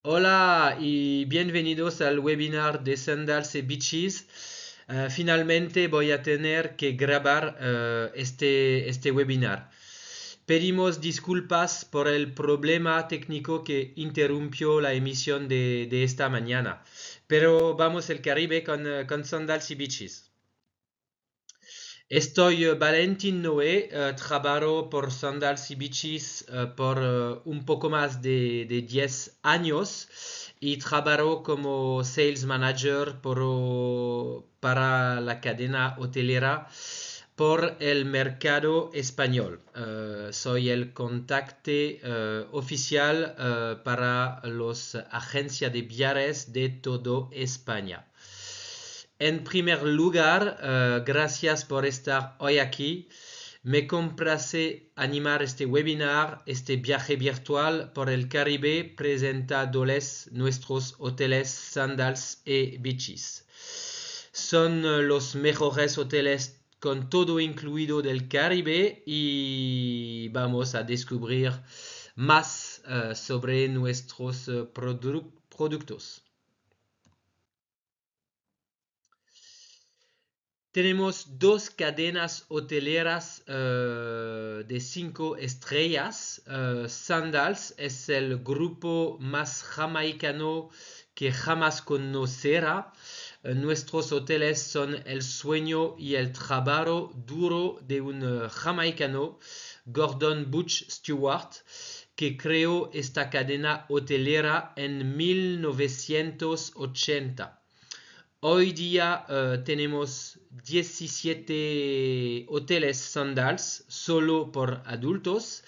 Hola y bienvenidos al webinar de Sandals y Beaches. Finalmente voy a tener que grabar este webinar. Pedimos disculpas por el problema técnico que interrumpió la emisión de esta mañana. Pero vamos al Caribe con Sandals y Beaches. Estoy Valentín Noé, trabajo por Sandals y Beaches por un poco más de 10 años y trabajo como Sales Manager para la cadena hotelera por el mercado español. Soy el contacto oficial para las agencias de viajes de toda España. En primer lugar, gracias por estar hoy aquí. Me complace animar este webinar, este viaje virtual por el Caribe presentándoles nuestros hoteles Sandals y Beaches. Son los mejores hoteles con todo incluido del Caribe y vamos a descubrir más sobre nuestros productos. Tenemos dos cadenas hoteleras de 5 estrellas. Sandals es el grupo más jamaicano que jamás conocerá. Nuestros hoteles son el sueño y el trabajo duro de un jamaicano, Gordon Butch Stewart, que creó esta cadena hotelera en 1980. Hoy día tenemos 17 hoteles Sandals solo por adultos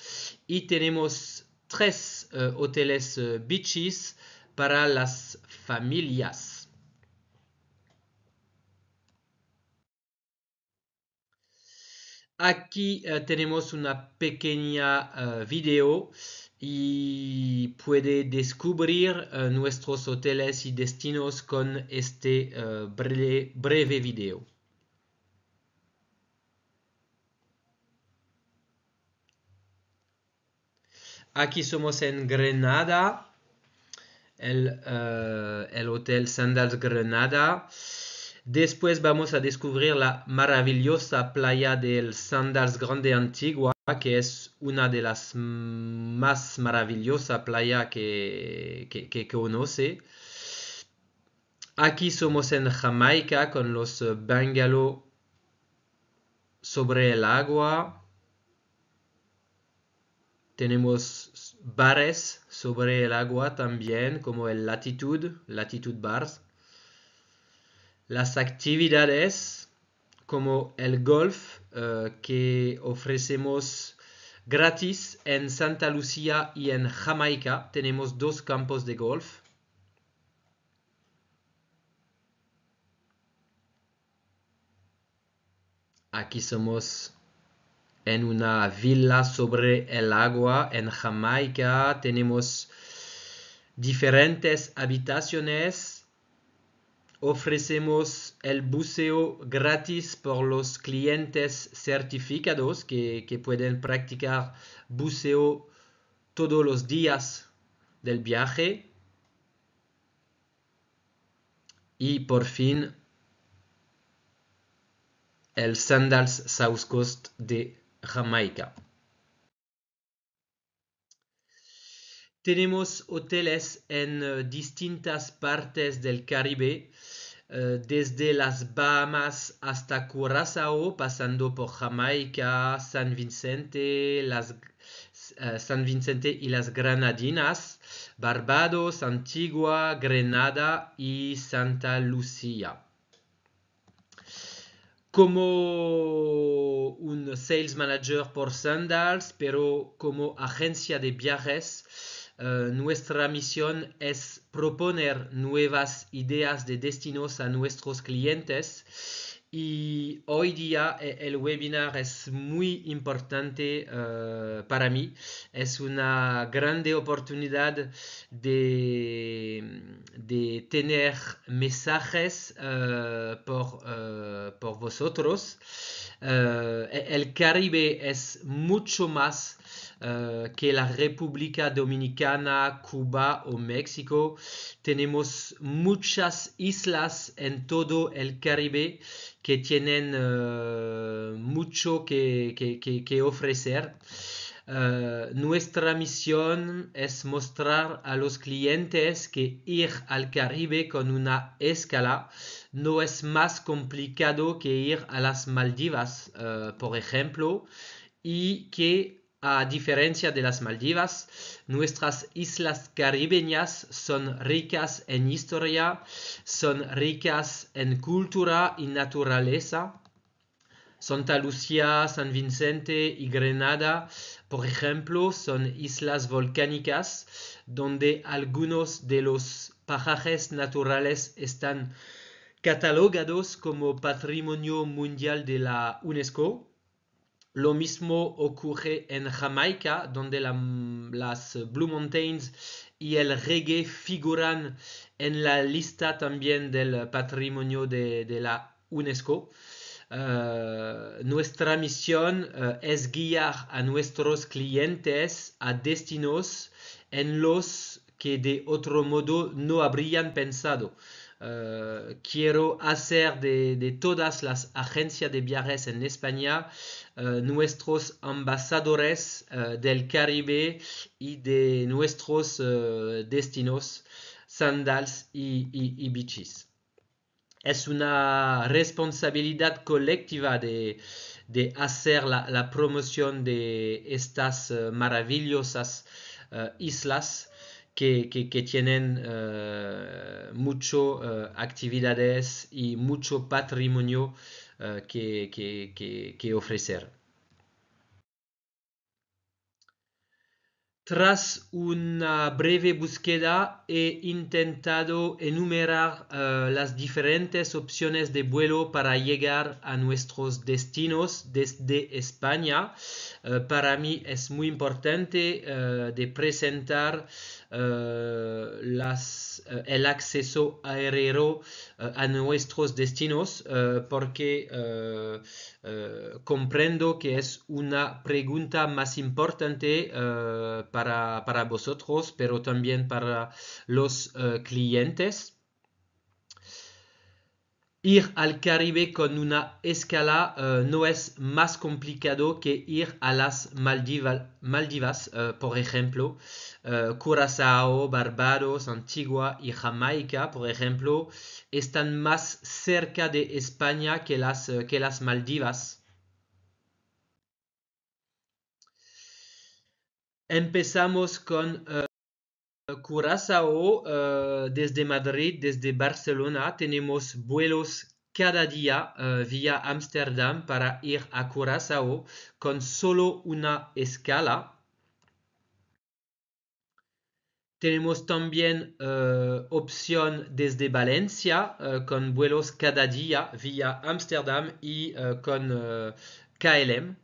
y tenemos 3 hoteles Beaches para las familias. Aquí tenemos una pequeña video y puede descubrir nuestros hoteles y destinos con este breve video. Aquí somos en Granada, el Hotel Sandals Granada. Después vamos a descubrir la maravillosa playa del Sandals Grande Antigua, que es una de las más maravillosas playas que conoce. Aquí somos en Jamaica con los bungalows sobre el agua. Tenemos bares sobre el agua también, como el Latitude Bars. Las actividades como el golf que ofrecemos gratis en Santa Lucía y en Jamaica. Tenemos 2 campos de golf. Aquí somos en una villa sobre el agua en Jamaica. Tenemos diferentes habitaciones. Ofrecemos el buceo gratis por los clientes certificados que pueden practicar buceo todos los días del viaje. Y por fin el Sandals South Coast de Jamaica. Tenemos hoteles en distintas partes del Caribe, desde las Bahamas hasta Curazao, pasando por Jamaica, San Vicente y las Granadinas, Barbados, Antigua, Grenada y Santa Lucía. Como un sales manager por Sandals, pero como agencia de viajes, nuestra misión es proponer nuevas ideas de destinos a nuestros clientes y hoy día el webinar es muy importante para mí. Es una grande oportunidad de tener mensajes por vosotros. El Caribe es mucho más que la República Dominicana, Cuba o México. Tenemos muchas islas en todo el Caribe que tienen mucho que ofrecer. Nuestra misión es mostrar a los clientes que ir al Caribe con una escala no es más complicado que ir a las Maldivas, por ejemplo, y que a diferencia de las Maldivas, nuestras islas caribeñas son ricas en historia, son ricas en cultura y naturaleza. Santa Lucía, San Vicente y Grenada, por ejemplo, son islas volcánicas donde algunos de los parajes naturales están catalogados como Patrimonio Mundial de la UNESCO. Lo mismo ocurre en Jamaica, donde las Blue Mountains y el reggae figuran en la lista también del patrimonio de la UNESCO. Nuestra misión es guiar a nuestros clientes a destinos en los que de otro modo no habrían pensado. Quiero hacer de todas las agencias de viajes en España nuestros ambasadores del Caribe y de nuestros destinos, sandals y beaches. Es una responsabilidad colectiva de hacer la promoción de estas maravillosas islas que tienen mucho actividades y mucho patrimonio que ofrecer. Tras una breve búsqueda he intentado enumerar las diferentes opciones de vuelo para llegar a nuestros destinos desde España. Para mí es muy importante de presentar el acceso aéreo a nuestros destinos porque comprendo que es una pregunta más importante para vosotros, pero también para los clientes. Ir al Caribe con una escala no es más complicado que ir a las Maldivas, por ejemplo. Curazao, Barbados, Antigua y Jamaica, por ejemplo, están más cerca de España que las Maldivas. Empezamos con Curazao, desde Madrid, desde Barcelona, tenemos vuelos cada día vía Ámsterdam para ir a Curazao con solo una escala. Tenemos también opción desde Valencia con vuelos cada día vía Ámsterdam y con KLM.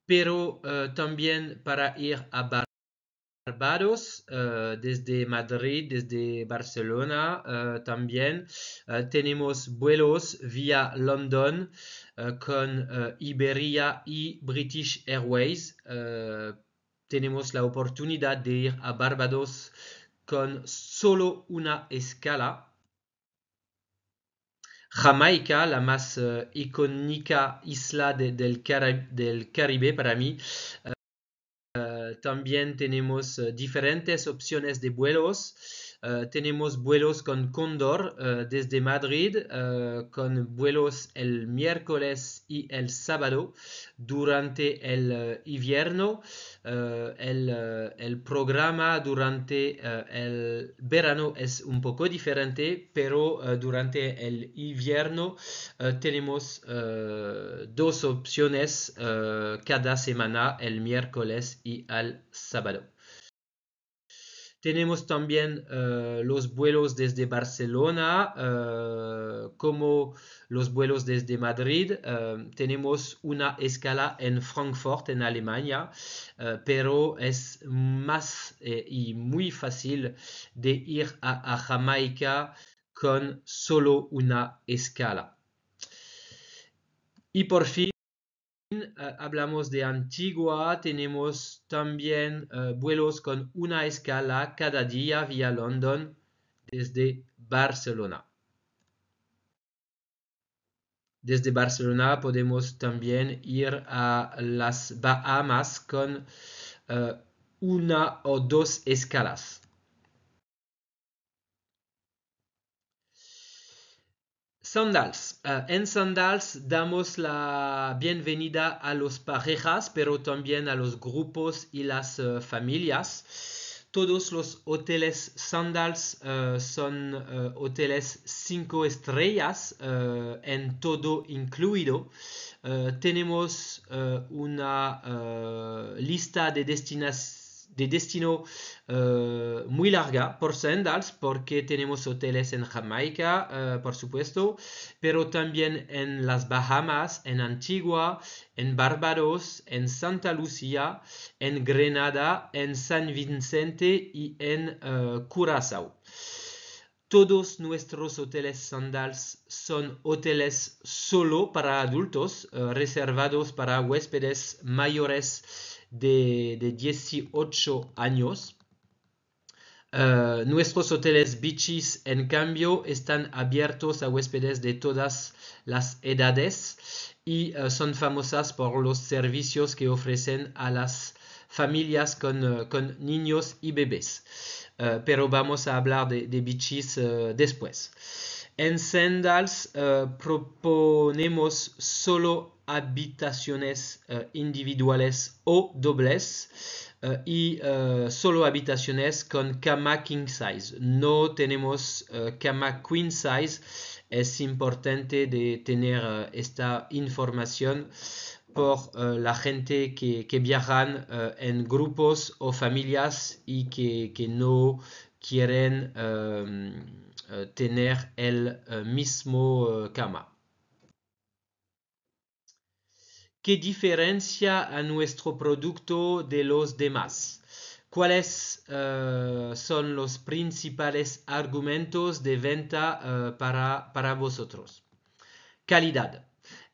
Pero también para ir a Barbados, desde Madrid, desde Barcelona, también tenemos vuelos vía London con Iberia y British Airways. Tenemos la oportunidad de ir a Barbados con solo una escala. Jamaica, la más icónica isla del Caribe para mí. También tenemos diferentes opciones de vuelos. Tenemos vuelos con Cóndor desde Madrid, con vuelos el miércoles y el sábado durante el invierno. El programa durante el verano es un poco diferente, pero durante el invierno tenemos dos opciones cada semana, el miércoles y el sábado. Tenemos también los vuelos desde Barcelona, como los vuelos desde Madrid. Tenemos una escala en Frankfurt, en Alemania, pero es más y muy fácil de ir a Jamaica con solo una escala. Y por fin, hablamos de Antigua, tenemos también vuelos con una escala cada día vía London desde Barcelona. Desde Barcelona podemos también ir a las Bahamas con una o dos escalas. Sandals. En Sandals damos la bienvenida a las parejas, pero también a los grupos y las familias. Todos los hoteles Sandals son hoteles 5 estrellas en todo incluido. Tenemos una lista de destino muy larga por Sandals porque tenemos hoteles en Jamaica, por supuesto, pero también en las Bahamas, en Antigua, en Barbados, en Santa Lucía, en Grenada, en San Vicente y en Curazao. Todos nuestros hoteles Sandals son hoteles solo para adultos, reservados para huéspedes mayores de 18 años. Nuestros hoteles Beaches, en cambio, están abiertos a huéspedes de todas las edades y son famosas por los servicios que ofrecen a las familias con niños y bebés. Pero vamos a hablar de Beaches después. En Sandals proponemos solo habitaciones individuales o dobles y solo habitaciones con cama king size. No tenemos cama queen size. Es importante de tener esta información por la gente que viajan en grupos o familias y que no quieren tener el mismo cama. ¿Qué diferencia a nuestro producto de los demás? ¿Cuáles son los principales argumentos de venta para vosotros? Calidad.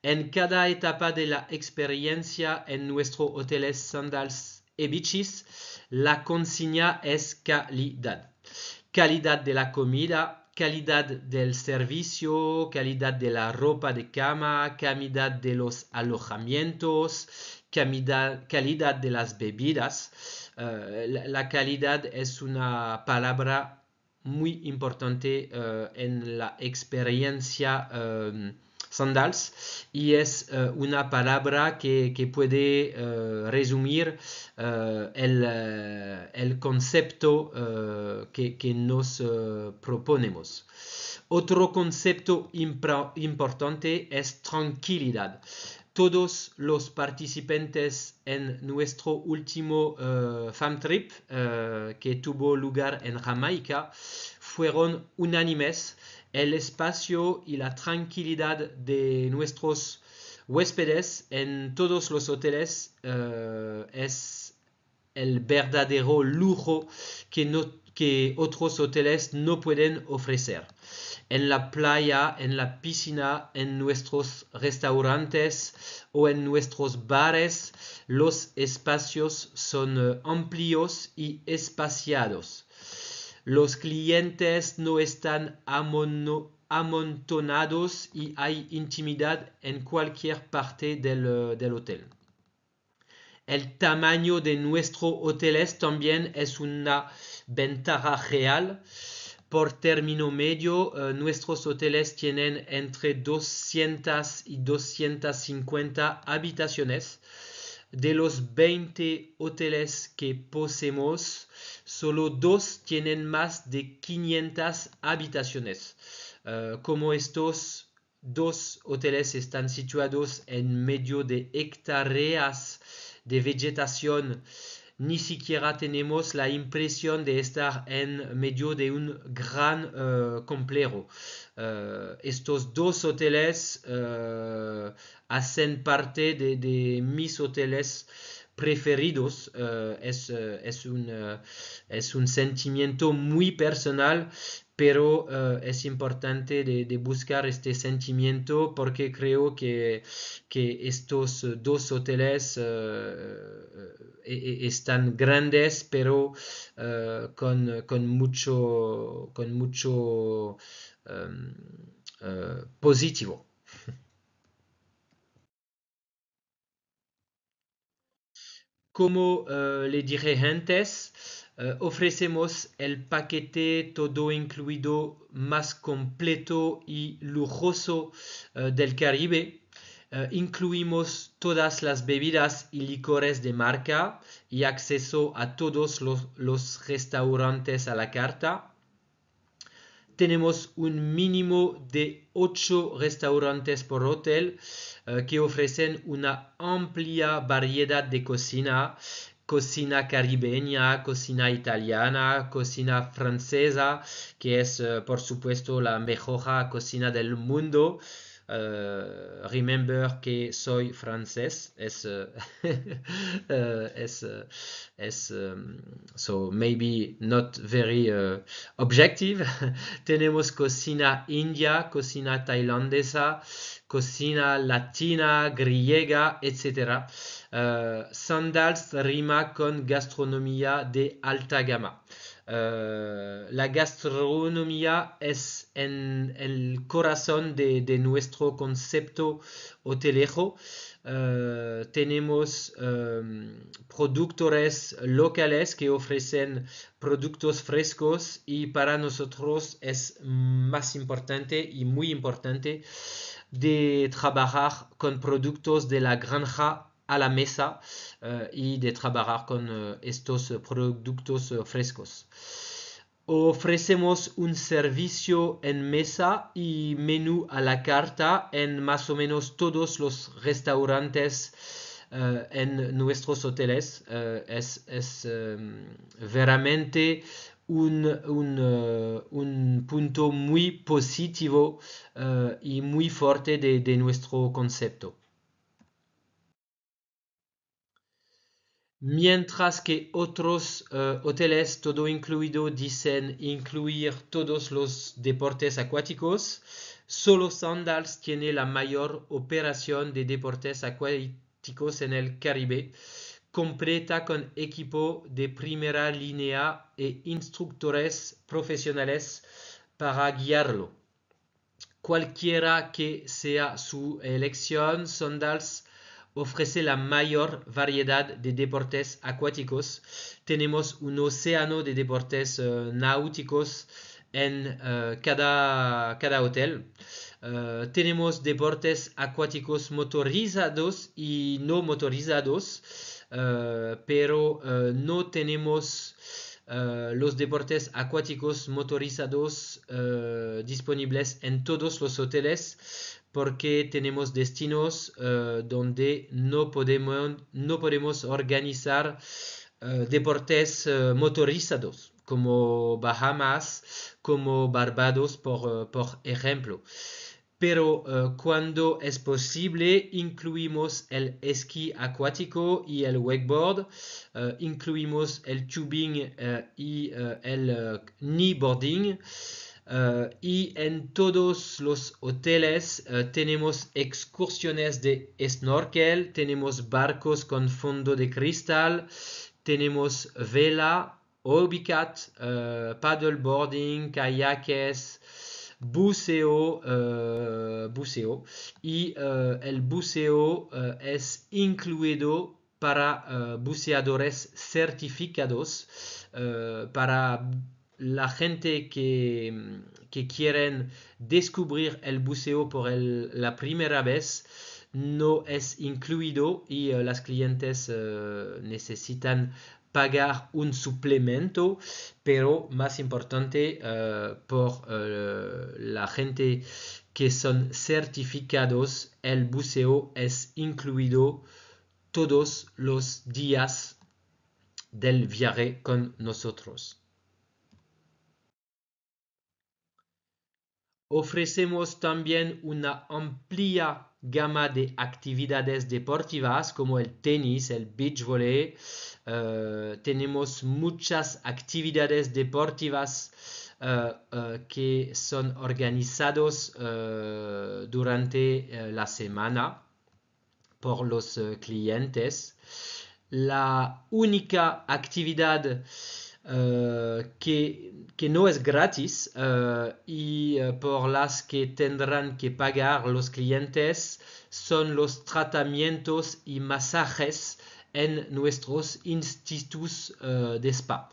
En cada etapa de la experiencia en nuestro hoteles Sandals y Beaches, la consigna es calidad. Calidad de la comida, calidad del servicio, calidad de la ropa de cama, calidad de los alojamientos, calidad de las bebidas. La calidad es una palabra muy importante en la experiencia Sandals y es una palabra que puede resumir el concepto que nos proponemos. Otro concepto importante es tranquilidad. Todos los participantes en nuestro último fam trip que tuvo lugar en Jamaica fueron unánimes. El espacio y la tranquilidad de nuestros huéspedes en todos los hoteles es el verdadero lujo que otros hoteles no pueden ofrecer. En la playa, en la piscina, en nuestros restaurantes o en nuestros bares, los espacios son amplios y espaciados. Los clientes no están amontonados y hay intimidad en cualquier parte del hotel. El tamaño de nuestros hoteles también es una ventaja real. Por término medio, nuestros hoteles tienen entre 200 y 250 habitaciones. De los 20 hoteles que poseemos, solo 2 tienen más de 500 habitaciones. Como estos 2 hoteles están situados en medio de hectáreas de vegetación, ni siquiera tenemos la impresión de estar en medio de un gran complejo. Estos 2 hoteles hacen parte de mis hoteles preferidos. Es un sentimiento muy personal pero es importante de buscar este sentimiento porque creo que estos dos hoteles están grandes, pero con mucho um, positivo. Como le dije antes, ofrecemos el paquete todo incluido más completo y lujoso del Caribe. Incluimos todas las bebidas y licores de marca y acceso a todos los restaurantes a la carta. Tenemos un mínimo de 8 restaurantes por hotel que ofrecen una amplia variedad de cocina, cocina caribeña, cocina italiana, cocina francesa, que es por supuesto la mejor cocina del mundo. Remember que soy francés, es, so maybe not very objective. Tenemos cocina india, cocina tailandesa, cocina latina, griega, etc. Sandals rima con gastronomía de alta gama. La gastronomía es en el corazón de nuestro concepto hotelero. Tenemos productores locales que ofrecen productos frescos y para nosotros es más importante y muy importante de trabajar con productos de la granja a la mesa y de trabajar con estos productos frescos. Ofrecemos un servicio en mesa y menú a la carta en más o menos todos los restaurantes en nuestros hoteles. Es veramente un punto muy positivo y muy fuerte de nuestro concepto. Mientras que otros hoteles todo incluido dicen incluir todos los deportes acuáticos, solo Sandals tiene la mayor operación de deportes acuáticos en el Caribe, completa con equipo de primera línea e instructores profesionales para guiarlo. Cualquiera que sea su elección, Sandals ofrece la mayor variedad de deportes acuáticos. Tenemos un océano de deportes náuticos en cada hotel. Tenemos deportes acuáticos motorizados y no motorizados, pero no tenemos los deportes acuáticos motorizados disponibles en todos los hoteles porque tenemos destinos donde no podemos organizar deportes motorizados como Bahamas, como Barbados, por ejemplo. Pero cuando es posible, incluimos el esquí acuático y el wakeboard, incluimos el tubing y el kneeboarding. Y en todos los hoteles tenemos excursiones de snorkel, tenemos barcos con fondo de cristal, tenemos vela, obicat, paddleboarding, kayakes, buceo y el buceo es incluido para buceadores certificados para la gente que quieren descubrir el buceo por la primera vez no es incluido y las clientes necesitan pagar un suplemento, pero más importante por la gente que son certificados, el buceo es incluido todos los días del viaje con nosotros. Ofrecemos también una amplia gama de actividades deportivas como el tenis, el beach volley. Tenemos muchas actividades deportivas que son organizados durante la semana por los clientes. La única actividad que no es gratis y por las que tendrán que pagar los clientes son los tratamientos y masajes en nuestros institutos de spa.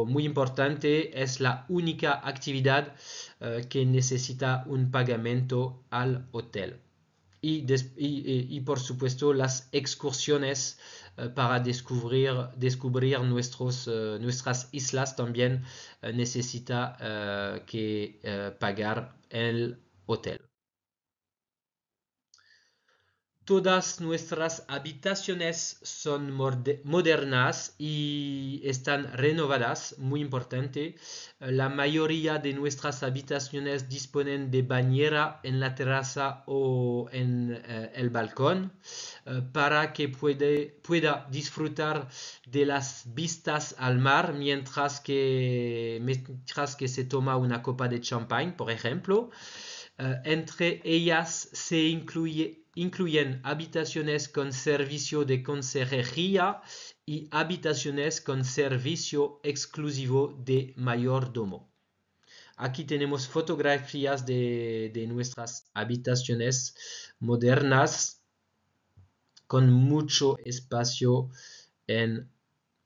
Muy importante, es la única actividad que necesita un pagamento al hotel. Y por supuesto las excursiones para descubrir nuestras islas también necesita que pagar el hotel. Todas nuestras habitaciones son modernas y están renovadas, muy importante. La mayoría de nuestras habitaciones disponen de bañera en la terraza o en el balcón para que pueda disfrutar de las vistas al mar mientras que se toma una copa de champán, por ejemplo. Entre ellas se incluyen habitaciones con servicio de conserjería y habitaciones con servicio exclusivo de mayordomo. Aquí tenemos fotografías de nuestras habitaciones modernas con mucho espacio en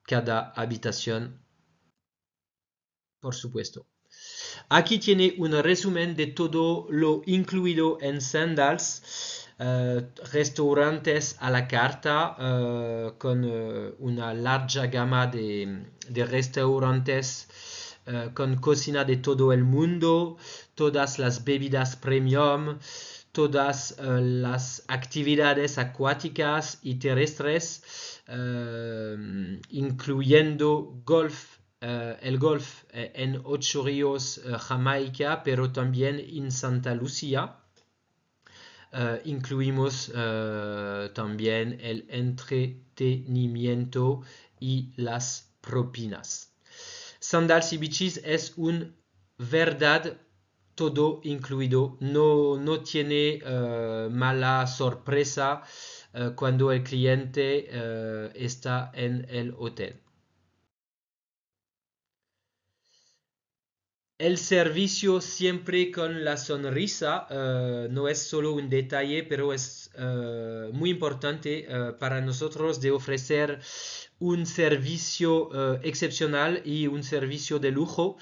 cada habitación, por supuesto. Aquí tiene un resumen de todo lo incluido en Sandals. Restaurantes a la carta con una larga gama de restaurantes con cocina de todo el mundo, todas las bebidas premium, todas las actividades acuáticas y terrestres, incluyendo el golf en Ocho Ríos, Jamaica, pero también en Santa Lucía. Incluimos también el entretenimiento y las propinas. Sandals y Beaches es un verdad todo incluido. No tiene mala sorpresa cuando el cliente está en el hotel. El servicio siempre con la sonrisa no es solo un detalle, pero es muy importante para nosotros de ofrecer un servicio excepcional y un servicio de lujo,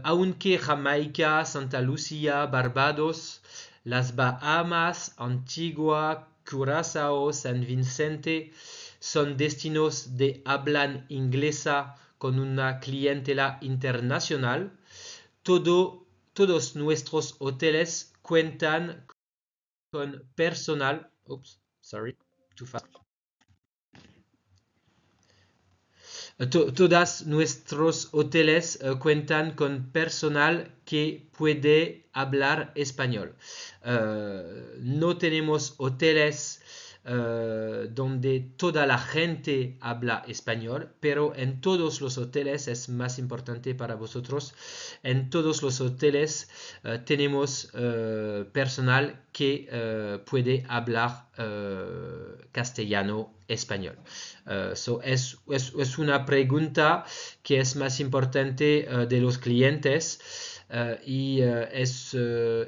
aunque Jamaica, Santa Lucía, Barbados, las Bahamas, Antigua, Curazao, San Vicente son destinos de habla inglesa con una clientela internacional. Todos nuestros hoteles cuentan con personal. Oops, sorry, too fast. Todos nuestros hoteles cuentan con personal que puede hablar español. No tenemos hoteles donde toda la gente habla español, pero en todos los hoteles es más importante para vosotros. En todos los hoteles tenemos personal que puede hablar castellano, español. Es una pregunta que es más importante de los clientes. Y es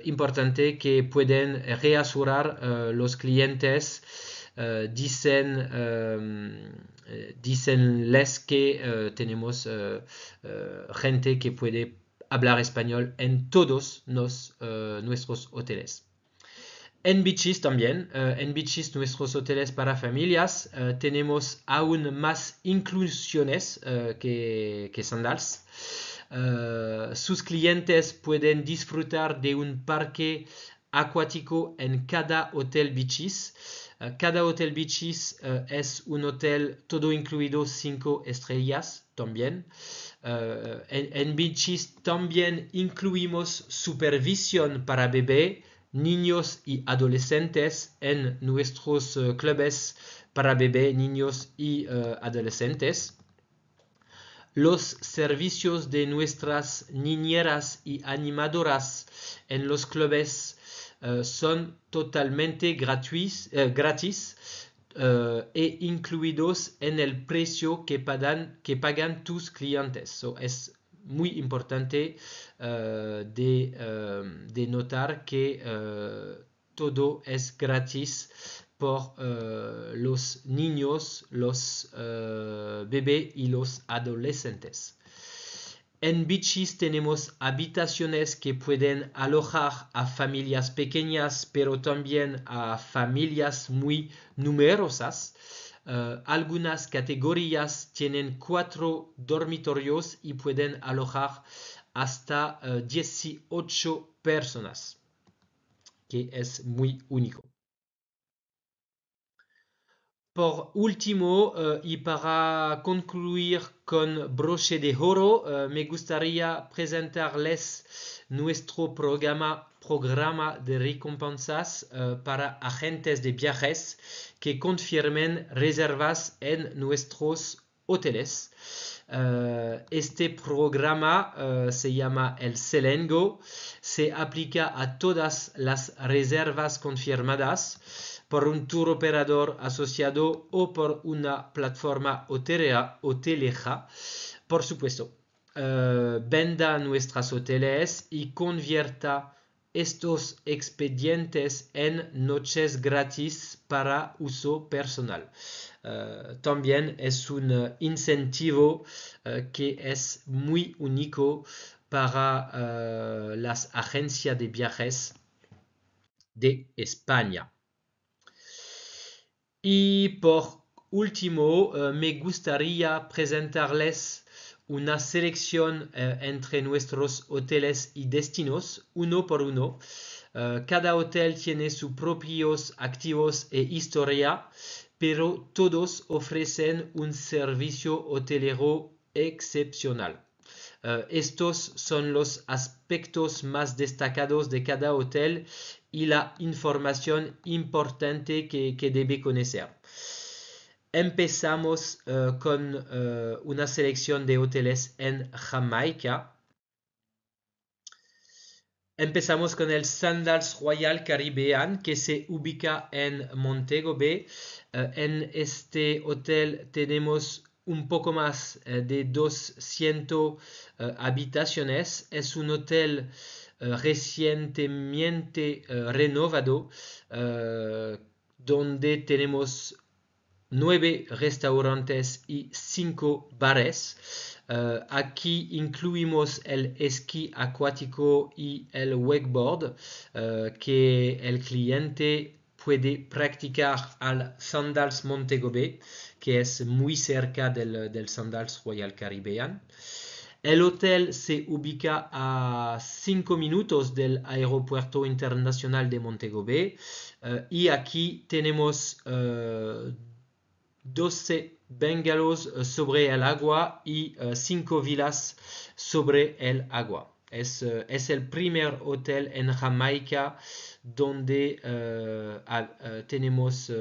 importante que pueden reasegurar los clientes. Dicenles que tenemos gente que puede hablar español en todos nuestros hoteles. En Beaches también, en Beaches nuestros hoteles para familias tenemos aún más inclusiones que Sandals. Sus clientes pueden disfrutar de un parque acuático en cada hotel Beaches. Cada hotel Beaches es un hotel todo incluido 5 estrellas también. En Beaches también incluimos supervisión para bebé, niños y adolescentes en nuestros clubes para bebé, niños y adolescentes. Los servicios de nuestras niñeras y animadoras en los clubes son totalmente gratis e incluidos en el precio que pagan tus clientes. So, es muy importante de notar que todo es gratis por los niños, los bebés y los adolescentes. En Bichis tenemos habitaciones que pueden alojar a familias pequeñas, pero también a familias muy numerosas. Algunas categorías tienen 4 dormitorios y pueden alojar hasta 18 personas, que es muy único. Por último, y para concluir con broche de oro, me gustaría presentarles nuestro programa de recompensas para agentes de viajes que confirmen reservas en nuestros hoteles. Este programa se llama el Selengo, se aplica a todas las reservas confirmadas por un tour operador asociado o por una plataforma hotelera. Por supuesto, venda nuestros hoteles y convierta estos expedientes en noches gratis para uso personal. También es un incentivo que es muy único para las agencias de viajes de España. Y por último, me gustaría presentarles una selección entre nuestros hoteles y destinos, uno por uno. Cada hotel tiene sus propios activos e historia, pero todos ofrecen un servicio hotelero excepcional. Estos son los aspectos más destacados de cada hotel y la información importante que debe conocer. Empezamos con una selección de hoteles en Jamaica. Empezamos con el Sandals Royal Caribbean, que se ubica en Montego Bay. En este hotel tenemos un poco más de 200 habitaciones. Es un hotel recientemente renovado, donde tenemos 9 restaurantes y 5 bares. Aquí incluimos el esquí acuático y el wakeboard que el cliente puede practicar al Sandals Montego Bay, que es muy cerca del Sandals Royal Caribbean. El hotel se ubica a 5 minutos del Aeropuerto Internacional de Montego Bay y aquí tenemos 12 bungalows sobre el agua y 5 villas sobre el agua. Es el primer hotel en Jamaica donde tenemos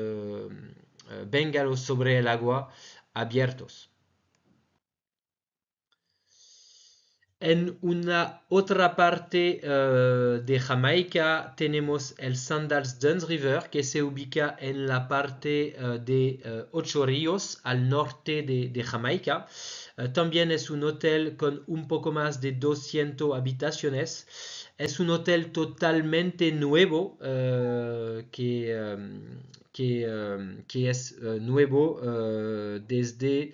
bungalows sobre el agua abiertos. En una otra parte de Jamaica tenemos el Sandals Dunes River, que se ubica en la parte de Ocho Ríos, al norte de Jamaica. También es un hotel con un poco más de 200 habitaciones. Es un hotel totalmente nuevo que es nuevo desde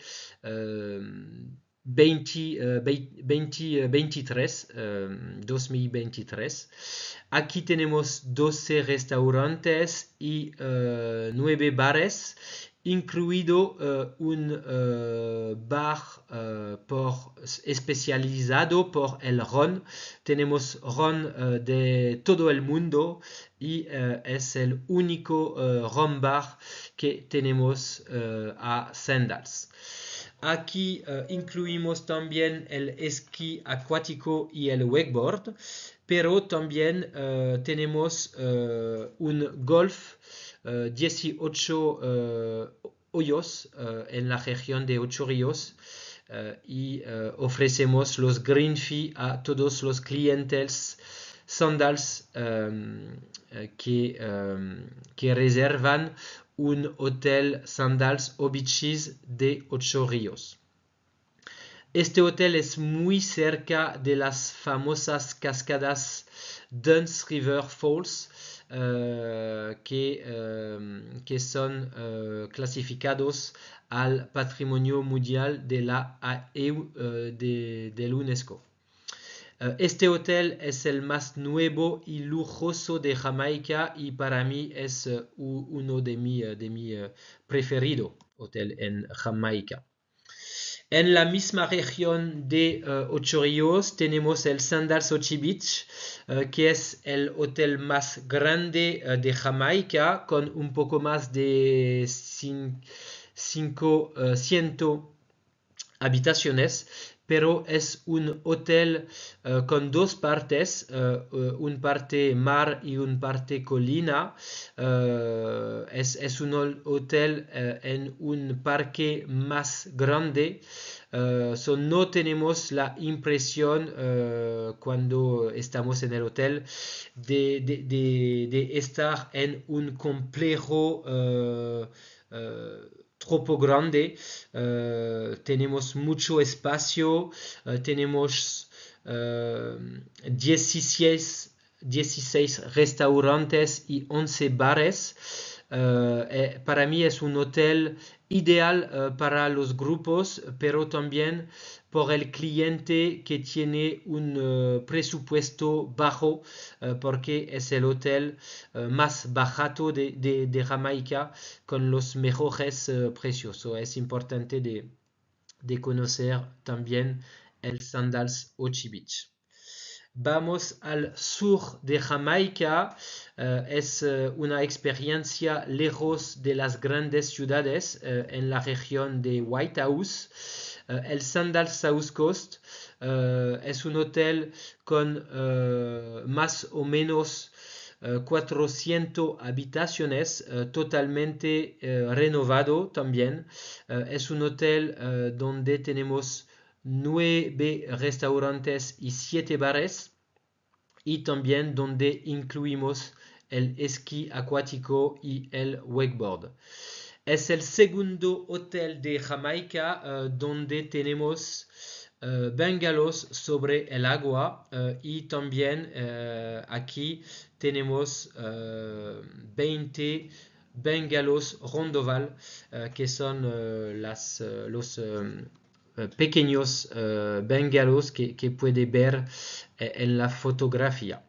2023. Aquí tenemos 12 restaurantes y 9 bares, incluido un bar especializado por el ron. Tenemos ron de todo el mundo y es el único ron bar que tenemos a Sandals. Aquí incluimos también el esquí acuático y el wakeboard, pero también tenemos un golf 18 hoyos en la región de Ocho Ríos y ofrecemos los green fee a todos los clientes Sandals que reservan un hotel Sandals o Beaches de Ocho Ríos. Este hotel es muy cerca de las famosas cascadas Dunn's River Falls, que son clasificados al Patrimonio Mundial de la del UNESCO. Este hotel es el más nuevo y lujoso de Jamaica y para mí es uno de mis preferidos hoteles en Jamaica. En la misma región de Ocho Ríos tenemos el Sandals Ochi Beach, que es el hotel más grande de Jamaica, con un poco más de 500 habitaciones, pero es un hotel con dos partes, un parte mar y un parte colina. Es un hotel en un parque más grande. No tenemos la impresión cuando estamos en el hotel de estar en un complejo tropo grande. Tenemos mucho espacio, tenemos 16 restaurantes y 11 bares. Para mí es un hotel ideal para los grupos, pero también por el cliente que tiene un presupuesto bajo, porque es el hotel más barato de Jamaica con los mejores precios. Es importante de conocer también el Sandals Ochi Beach. Vamos al sur de Jamaica. Es una experiencia lejos de las grandes ciudades, en la región de White House. El Sandals South Coast es un hotel con más o menos 400 habitaciones, totalmente renovado también. Es un hotel donde tenemos 9 restaurantes y 7 bares, y también donde incluimos el esquí acuático y el wakeboard. Es el segundo hotel de Jamaica donde tenemos bungalows sobre el agua, y también aquí tenemos 20 bungalows rondoval, que son los pequeños bungalows que puede ver en la fotografía.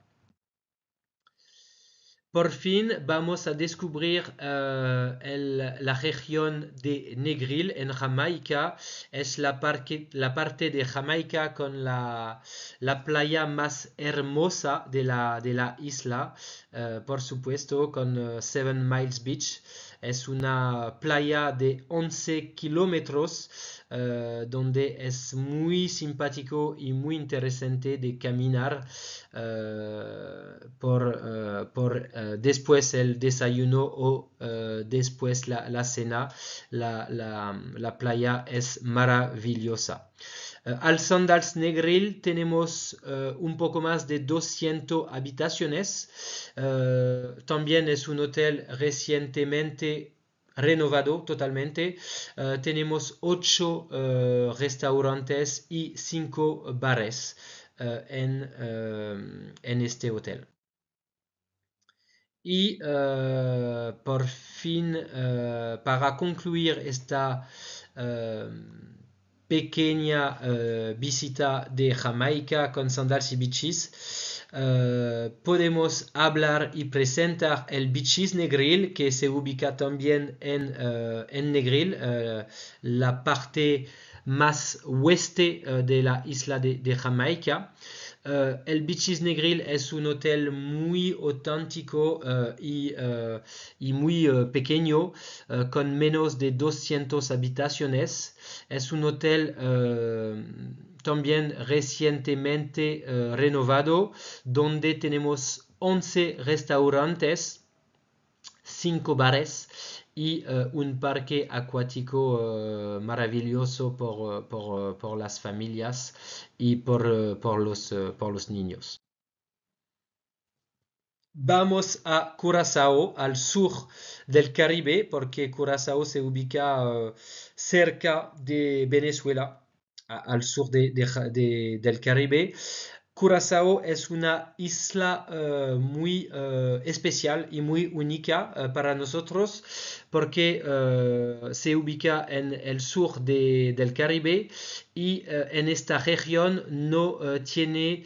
Por fin vamos a descubrir la región de Negril en Jamaica. Es la parte de Jamaica con la playa más hermosa de la isla, por supuesto, con 7 Miles Beach. Es una playa de 11 kilómetros, donde es muy simpático y muy interesante de caminar por después el desayuno o después la cena. La playa es maravillosa. Al Sandals Negril tenemos un poco más de 200 habitaciones. También es un hotel recientemente renovado totalmente. Tenemos 8 restaurantes y 5 bares en este hotel. Y por fin, para concluir esta pequeña visita de Jamaica con Sandals y Beaches, podemos hablar y presentar el Beaches Negril, que se ubica también en Negril, la parte más oeste de la isla de Jamaica. El Beaches Negril es un hotel muy auténtico y muy pequeño, con menos de 200 habitaciones. Es un hotel también recientemente renovado, donde tenemos 11 restaurantes, 5 bares y un parque acuático maravilloso por las familias y por los niños. Vamos a Curazao, al sur del Caribe, porque Curazao se ubica cerca de Venezuela, al sur del Caribe. Curazao es una isla muy especial y muy única para nosotros porque se ubica en el sur del Caribe y en esta región no tiene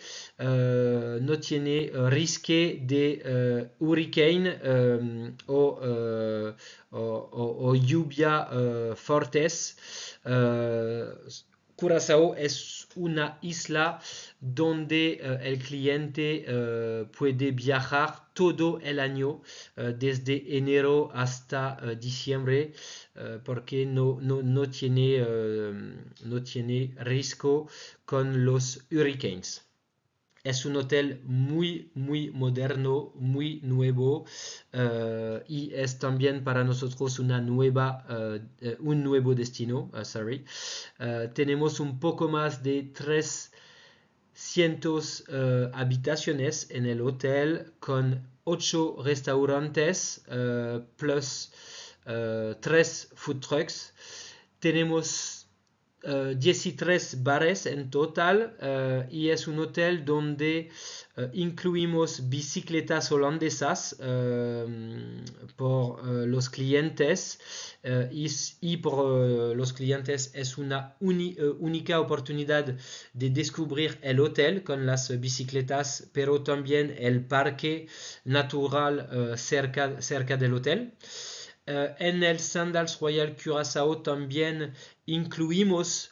risque de hurricane o lluvia fuertes. Curazao es una isla donde el cliente puede viajar todo el año, desde enero hasta diciembre, porque no tiene riesgo con los hurricanes. Es un hotel muy moderno, muy nuevo, y es también para nosotros un nuevo destino. Tenemos un poco más de 300 habitaciones en el hotel con 8 restaurantes plus 3 food trucks. Tenemos 13 bares en total, y es un hotel donde incluimos bicicletas holandesas por los clientes, y por los clientes es una única oportunidad de descubrir el hotel con las bicicletas, pero también el parque natural cerca del hotel. En el Sandals Royal Curaçao también incluimos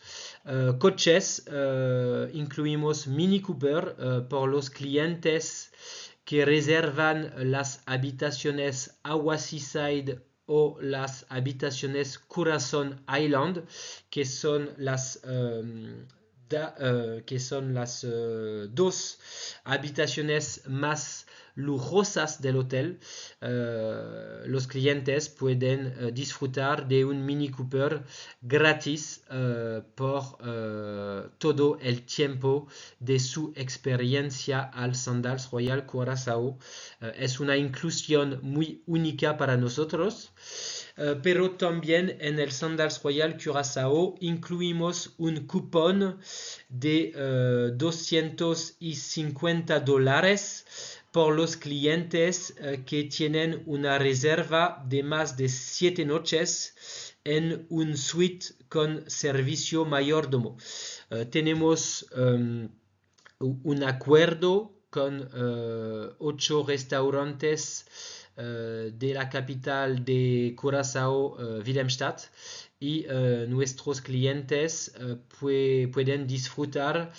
coches, incluimos Mini Cooper por los clientes que reservan las habitaciones Awá Seaside o las habitaciones Curacao Island, que son las dos habitaciones más lujosas del hotel. Los clientes pueden disfrutar de un Mini Cooper gratis por todo el tiempo de su experiencia al Sandals Royal Curaçao. Es una inclusión muy única para nosotros. Pero también en el Sandals Royal Curaçao incluimos un cupón de $250 por los clientes que tienen una reserva de más de 7 noches en un suite con servicio mayordomo. Tenemos un acuerdo con 8 restaurantes de la capital de Curazao, Willemstad, y nuestros clientes pueden disfrutar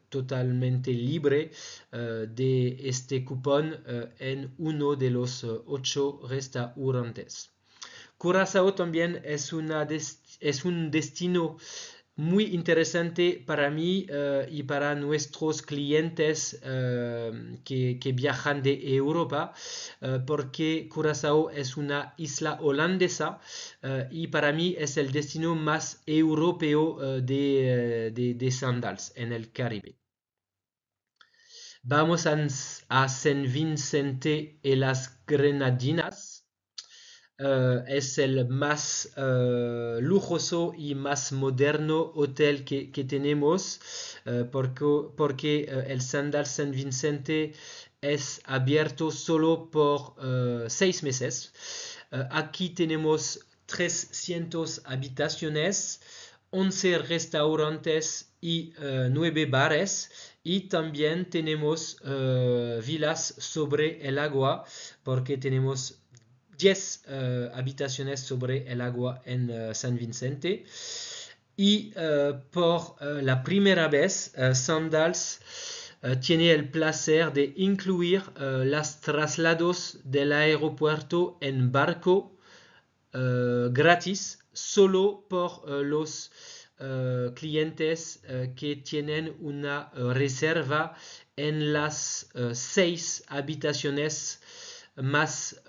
totalmente libre de este cupón en uno de los 8 restaurantes. Curazao también es un destino muy interesante para mí y para nuestros clientes que viajan de Europa, porque Curazao es una isla holandesa y para mí es el destino más europeo de Sandals en el Caribe. Vamos a San Vicente y las Grenadinas. Es el más lujoso y más moderno hotel que tenemos, porque el Sandal San Vicente es abierto solo por 6 meses. Aquí tenemos 300 habitaciones, 11 restaurantes y 9 bares, y también tenemos vilas sobre el agua, porque tenemos 10 habitaciones sobre el agua en San Vicente. Y por la primera vez Sandals tiene el placer de incluir los traslados del aeropuerto en barco gratis solo por los clientes que tienen una reserva en las 6 habitaciones más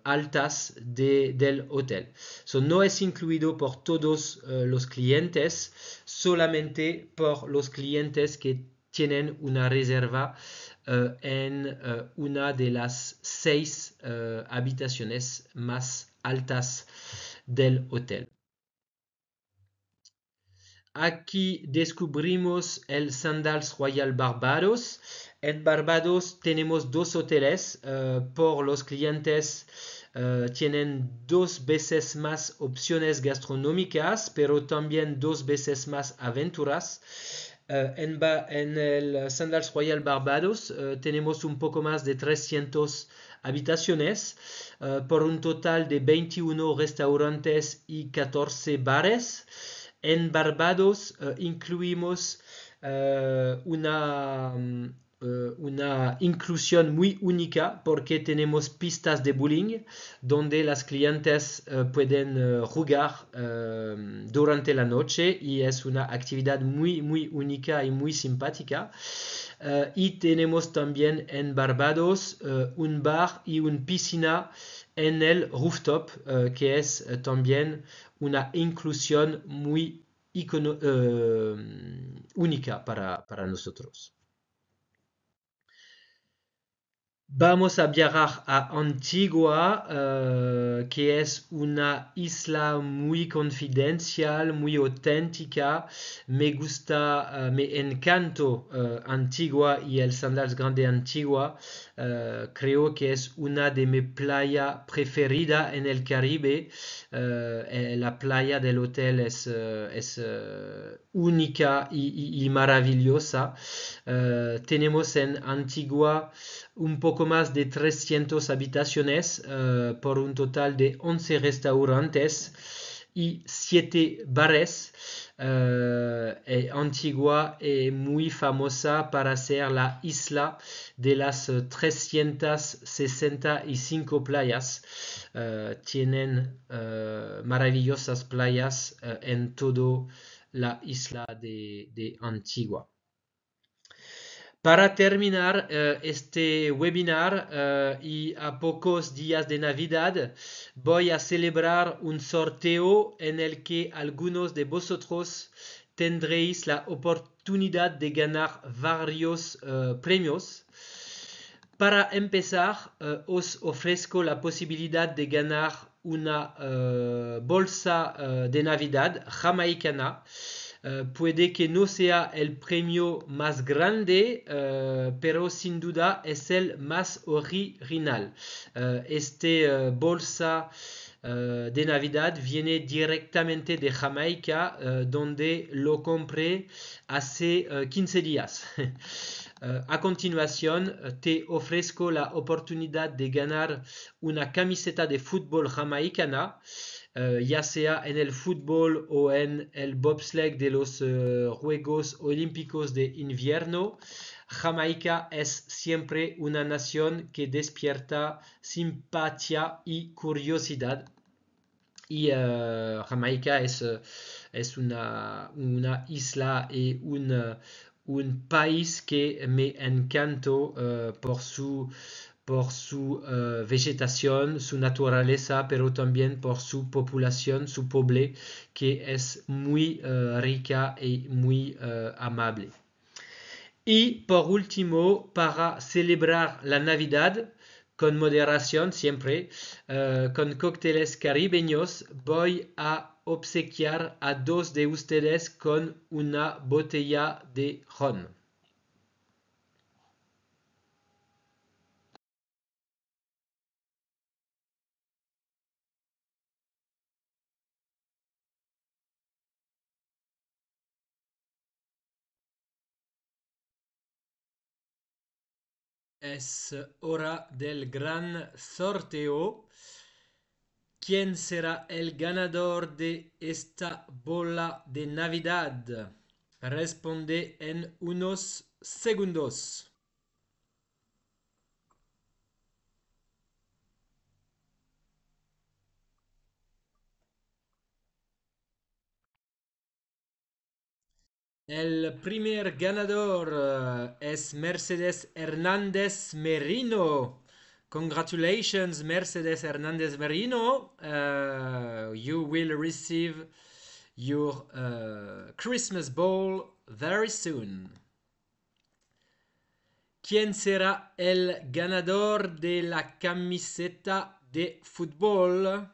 altas del hotel. So, no es incluido por todos los clientes, solamente por los clientes que tienen una reserva en una de las 6 habitaciones más altas del hotel. Aquí descubrimos el Sandals Royal Barbados. En Barbados tenemos dos hoteles. Por los clientes tienen 2 veces más opciones gastronómicas, pero también 2 veces más aventuras. En el Sandals Royal Barbados tenemos un poco más de 300 habitaciones por un total de 21 restaurantes y 14 bares. En Barbados incluimos una inclusión muy única porque tenemos pistas de bowling donde las clientes pueden jugar durante la noche y es una actividad muy única y muy simpática. Y tenemos también en Barbados un bar y una piscina en el rooftop, que es también una inclusión muy única para nosotros. Vamos a viajar a Antigua, que es una isla muy confidencial, muy auténtica. Me gusta, me encantó Antigua y el Sandals Grande Antigua. Creo que es una de mis playas preferidas en el Caribe. La playa del hotel es única y maravillosa. Tenemos en Antigua un poco más de 300 habitaciones por un total de 11 restaurantes y 7 bares. Antigua es muy famosa para ser la isla de las 365 playas. Tienen maravillosas playas en toda la isla de Antigua. Para terminar este webinar y a pocos días de Navidad, voy a celebrar un sorteo en el que algunos de vosotros tendréis la oportunidad de ganar varios premios. Para empezar, os ofrezco la posibilidad de ganar una bolsa de Navidad jamaicana. Puede que no sea el premio más grande, pero sin duda es el más original. Este bolsa de Navidad viene directamente de Jamaica, donde lo compré hace 15 días. A continuación, te ofrezco la oportunidad de ganar una camiseta de fútbol jamaicana, ya sea en el fútbol o en el bobsleigh de los Juegos Olímpicos de Invierno. Jamaica es siempre una nación que despierta simpatía y curiosidad. Y Jamaica es una isla y un país que me encantó por su vegetación, su naturaleza, pero también por su población, su pueblo, que es muy rica y muy amable. Y por último, para celebrar la Navidad, con moderación siempre, con cócteles caribeños, voy a obsequiar a 2 de ustedes con una botella de ron. Es hora del gran sorteo. ¿Quién será el ganador de esta bola de Navidad? Responde en unos segundos. El primer ganador es Mercedes Hernández Merino. Congratulations, Mercedes Hernandez Merino. You will receive your Christmas ball very soon. ¿Quién será el ganador de la camiseta de fútbol?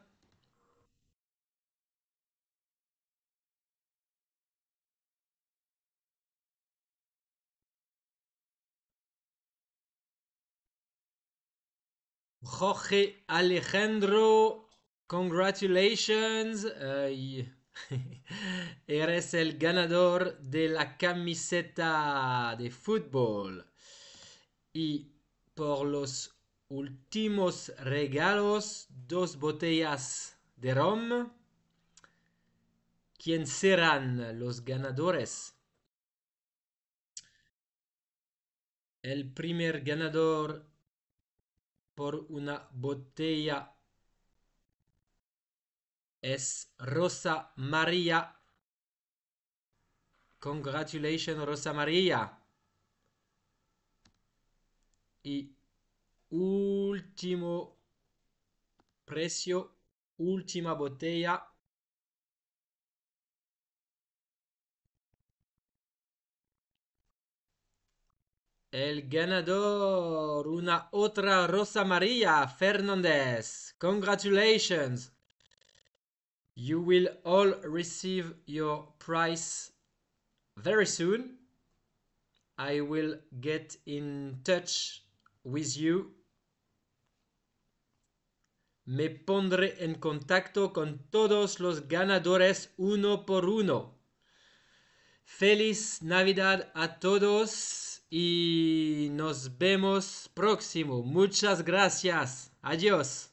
Jorge Alejandro, congratulations. Eres el ganador de la camiseta de fútbol. Y por los últimos regalos, 2 botellas de ron. ¿Quién serán los ganadores? El primer ganador por una botella es Rosa María. Congratulations, Rosa María. Y último precio, última botella. El ganador, una otra Rosa María Fernández. Congratulations. You will all receive your prize very soon. I will get in touch with you. Me pondré en contacto con todos los ganadores uno por uno. Feliz Navidad a todos y nos vemos próximo. Muchas gracias. Adiós.